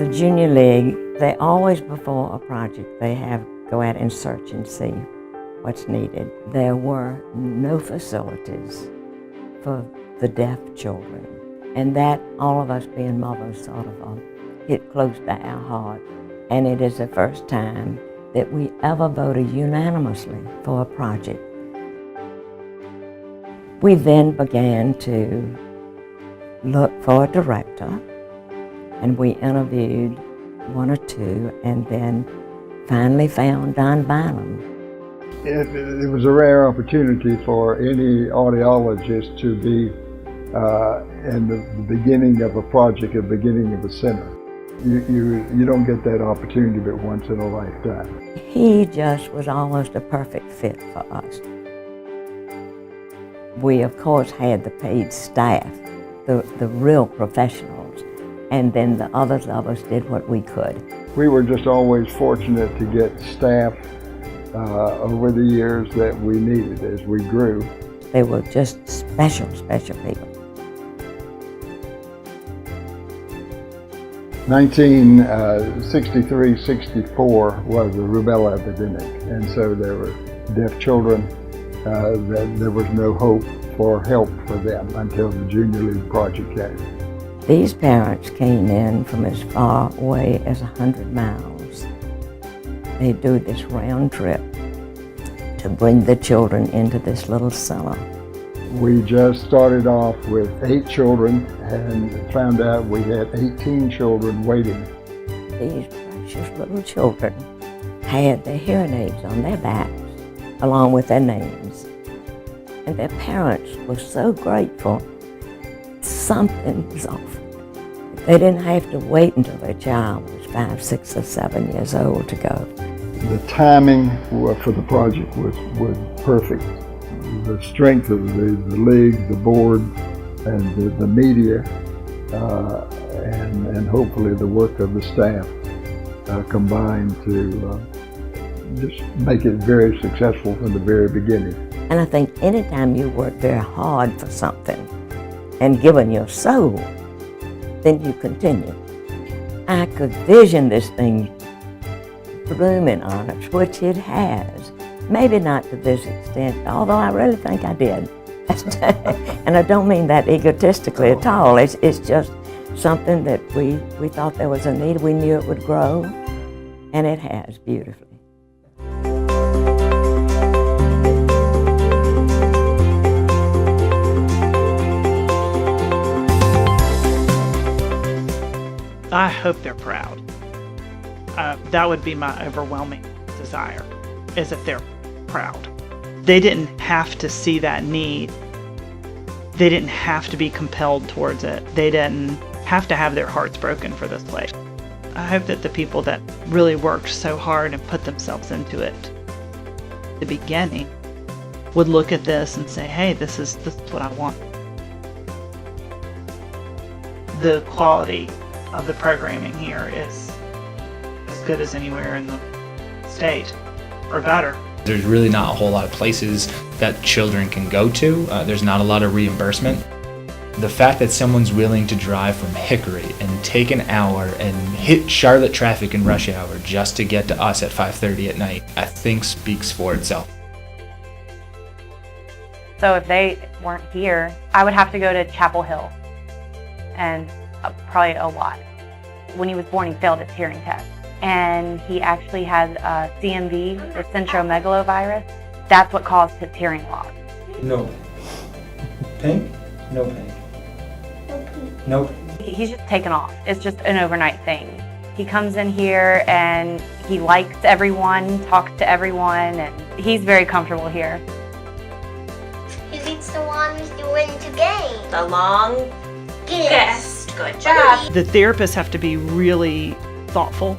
The Junior League, they always, before a project, they go out and search and see what's needed. There were no facilities for the deaf children, and that, all of us being mothers, sort of hit close to our heart. And it is the first time that we ever voted unanimously for a project. We then began to look for a director, and we interviewed one or two, and then finally found Don Bynum. It was a rare opportunity for any audiologist to be in the beginning of a project, the beginning of a center. You don't get that opportunity but once in a lifetime. He just was almost a perfect fit for us. We, of course, had the paid staff, the real professionals, and then the others of us did what we could. We were just always fortunate to get staff over the years that we needed as we grew. They were just special people. 1963-64 was the rubella epidemic, and so there were deaf children that there was no hope for help for them until the Junior League project came. These parents came in from as far away as 100 miles. They do this round trip to bring the children into this little cellar. We just started off with 8 children and found out we had 18 children waiting. These precious little children had their hearing aids on their backs along with their names. And their parents were so grateful. Something was off. They didn't have to wait until their child was 5, 6, or 7 years old to go. The timing for the project was perfect. The strength of the league, the board, and the media, and hopefully the work of the staff combined to just make it very successful from the very beginning. And I think anytime you work very hard for something and given your soul, then you continue. I could vision this thing blooming on us, which it has. Maybe not to this extent, although I really think I did. And I don't mean that egotistically at all. It's just something that we thought there was a need. We knew it would grow, and it has beautifully. I hope they're proud. That would be my overwhelming desire, is that they're proud. They didn't have to see that need. They didn't have to be compelled towards it. They didn't have to have their hearts broken for this place. I hope that the people that really worked so hard and put themselves into it at the beginning would look at this and say, hey, this is what I want. The quality of the programming here is as good as anywhere in the state, or better. There's really not a whole lot of places that children can go to. There's not a lot of reimbursement. The fact that someone's willing to drive from Hickory and take an hour and hit Charlotte traffic in rush hour just to get to us at 5:30 at night, I think speaks for itself. So if they weren't here, I would have to go to Chapel Hill, and probably a lot. When he was born, he failed his hearing test, and he actually had CMV, the centromegalovirus. That's what caused his hearing loss. No. Pink? No pink. Nope. He's just taken off. It's just an overnight thing. He comes in here and he likes everyone, talks to everyone, and he's very comfortable here. He's the one who's doing the game. The longest. Good job. The therapists have to be really thoughtful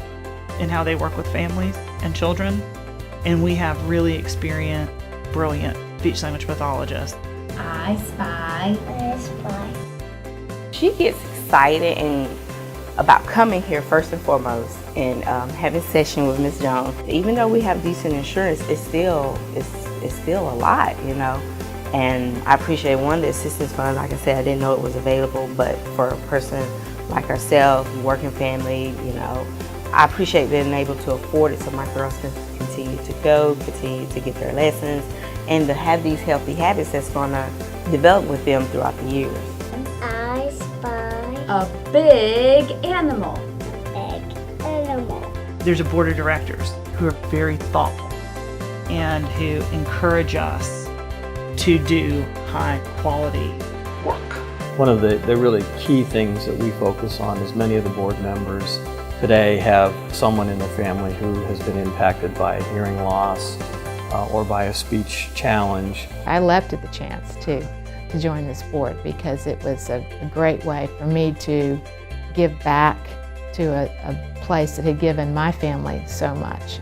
in how they work with families and children, and we have really experienced, brilliant speech-language pathologists. I spy. I spy. She gets excited about coming here first and foremost, and having session with Ms. Jones. Even though we have decent insurance, it's still a lot, you know. And I appreciate the assistance fund. Like I said, I didn't know it was available, but for a person like ourselves, working family, you know. I appreciate being able to afford it so my girls can continue to go, continue to get their lessons, and to have these healthy habits that's going to develop with them throughout the years. I spy A big animal. a big animal. There's a board of directors who are very thoughtful and who encourage us to do high quality work. One of the really key things that we focus on is many of the board members today have someone in their family who has been impacted by hearing loss or by a speech challenge. I leapt at the chance to join this board because it was a great way for me to give back to a place that had given my family so much.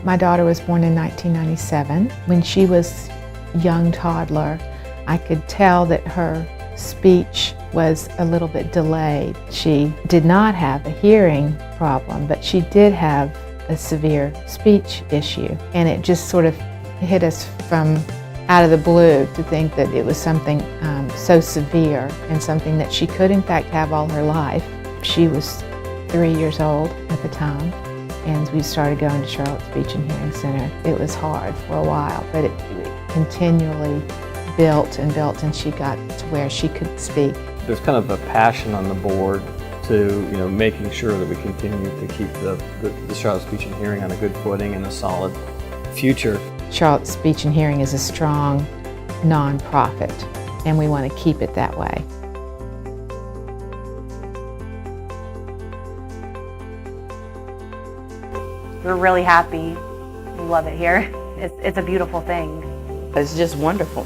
My daughter was born in 1997. When she was a young toddler, I could tell that her speech was a little bit delayed. She did not have a hearing problem, but she did have a severe speech issue. And it just sort of hit us from out of the blue to think that it was something so severe and something that she could in fact have all her life. She was 3 years old at the time, and we started going to Charlotte Speech and Hearing Center. It was hard for a while, but it continually built and built, and she got to where she could speak. There's kind of a passion on the board to, making sure that we continue to keep the Charlotte Speech and Hearing on a good footing and a solid future. Charlotte Speech and Hearing is a strong nonprofit, and we want to keep it that way. We're really happy. We love it here. It's a beautiful thing. It's just wonderful.